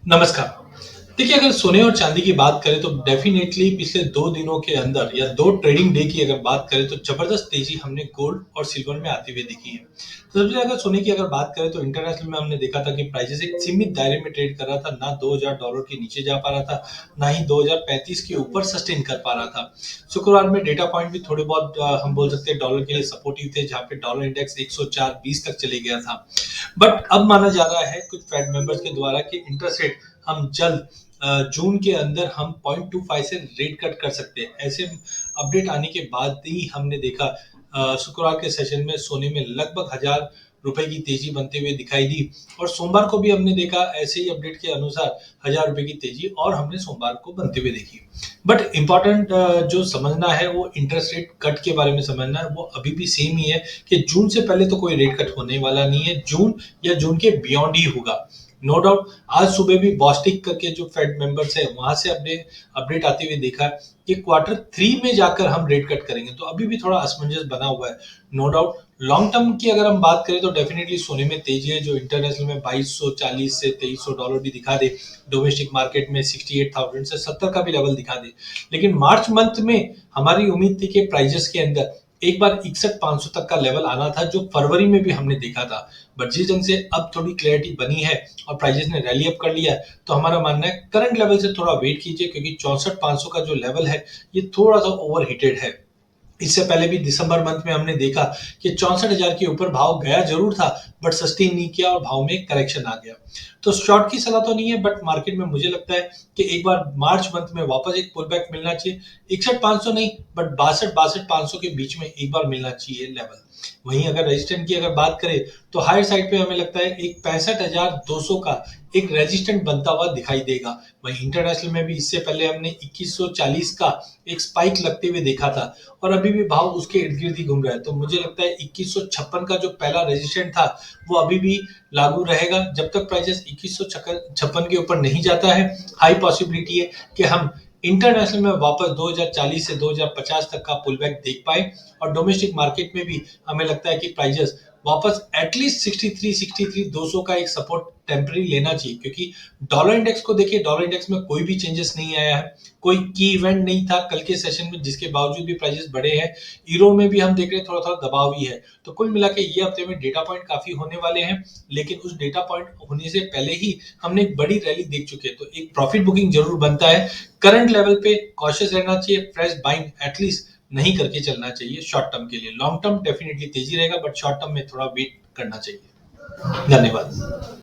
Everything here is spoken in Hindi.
नमस्कार। देखिए, अगर सोने और चांदी की बात करें तो डेफ़िनेटली पिछले 2 दिनों के अंदर या 2 ट्रेडिंग डे की अगर बात करें तो ज़बरदस्त तेज़ी हमने गोल्ड और सिल्वर में आती हुई देखी है। तो सबसे ज़्यादा सोने की अगर बात करें तो इंटरनेशनल में हमने देखा था कि प्राइसेज़ एक सीमित दायरे में ट्रेड कर रहा था, ना $2000 के नीचे जा पा रहा था, ना ही 2035 के ऊपर सस्टेन कर पा रहा था। शुक्रवार में डेटा पॉइंट भी थोड़े बहुत हम बोल सकते हैं डॉलर के लिए सपोर्टिव थे, जहाँ पे डॉलर इंडेक्स 104.20 तक चले गया था। बट अब माना जा रहा है कुछ फेड मेंबर्स के द्वारा कि इंटरेस्ट रेट हम जल्द जून के अंदर हम 0.25 से रेट कट कर सकते हैं। ऐसे अपडेट आने के बाद ही हमने देखा शुक्रवार के सेशन में सोने में लगभग 1000 रुपए की तेजी बनते हुए दिखाई दी और सोमवार को भी हमने देखा ऐसे ही अपडेट के अनुसार 1000 रुपए की तेजी और हमने सोमवार को बनते हुए देखी। बट इम्पॉर्टेंट जो समझना है वो इंटरेस्ट रेट कट के बारे में समझना है, वो अभी भी सेम ही है कि जून से पहले तो कोई रेट कट होने वाला नहीं है। जून या जून के बियॉन्ड ही होगा। नो डाउट आज सुबह भी बॉस्टिक करके जो फेड मेंबर्स है वहां से अपडेट अपडेट आते हुए देखा कि क्वार्टर 3 में जाकर हम रेट कट करेंगे, तो अभी भी थोड़ा असमंजस बना हुआ है। नो डाउट लॉन्ग टर्म की अगर हम बात करें तो डेफिनेटली सोने में तेजी है, जो इंटरनेशनल में 2240 से 2300 डॉलर भी दिखा दे, डोमेस्टिक मार्केट में 68,000 से 70 का भी लेवल दिखा दे। लेकिन मार्च मंथ में हमारी उम्मीद थी कि प्राइजेस के अंदर एक बार 61,500 तक का लेवल आना था, जो फरवरी में भी हमने देखा था। बट जिस ढंग से अब थोड़ी क्लैरिटी बनी है और प्राइजेस ने रैली अप कर लिया है, तो हमारा मानना है करंट लेवल से थोड़ा वेट कीजिए, क्योंकि 64,500 का जो लेवल है ये थोड़ा सा ओवर हिटेड है। इससे पहले भी दिसंबर मंथ में हमने देखा कि 64,000 के ऊपर भाव गया जरूर था, बट सस्टेन नहीं किया और भाव में करेक्शन आ गया। तो शॉर्ट की सलाह तो नहीं है, बट मार्केट में मुझे लगता है कि एक बार मार्च मंथ में वापस एक पुल बैक मिलना चाहिए। 61,500 नहीं, बट 62,500 के बीच में एक बार मिलना चाहिए लेवल। वहीं अगर रेजिस्टेंट की अगर बात करें तो हायर साइड पे हमें लगता है एक 65,200 का एक रेजिस्टेंट बनता हुआ दिखाई देगा। वहीं इंटरनेशनल में भी इससे पहले हमने 2140 का एक स्पाइक लगते हुए देखा था और अभी भी भाव उसके इर्द गिर्द ही घूम रहा है। तो मुझे लगता है 2156 का जो पहला रेजिस्टेंट था वो अभी भी लागू रहेगा। जब तक प्राइसेस 2156 के ऊपर नहीं जाता है, हाई पॉसिबिलिटी है कि हम इंटरनेशनल में वापस 2040 से 2050 तक का पुल बैक देख पाए और डोमेस्टिक मार्केट में भी हमें लगता है कि प्राइजेस वापस एटलीस्ट 63 का एक सपोर्ट टेम्पररी लेना चाहिए, क्योंकि डॉलर इंडेक्स को देखिए, डॉलर इंडेक्स में कोई भी चेंजेस नहीं आया है, कोई की इवेंट नहीं था कल के सेशन में जिसके बावजूद भी प्राइसेस बढ़े हैं। यूरो में भी हम देख रहे हैं थोड़ा थोड़ा दबाव ही है। तो कुल मिला के ये हफ्ते में डेटा पॉइंट काफी होने वाले हैं, लेकिन उस डेटा पॉइंट होने से पहले ही हमने एक बड़ी रैली देख चुके हैं, तो एक प्रॉफिट बुकिंग जरूर बनता है। करंट लेवल पे कॉशियस रहना चाहिए, फ्रेश बाइंग एटलीस्ट नहीं करके चलना चाहिए शॉर्ट टर्म के लिए। लॉन्ग टर्म डेफिनेटली तेजी रहेगा, बट शॉर्ट टर्म में थोड़ा वेट करना चाहिए। धन्यवाद।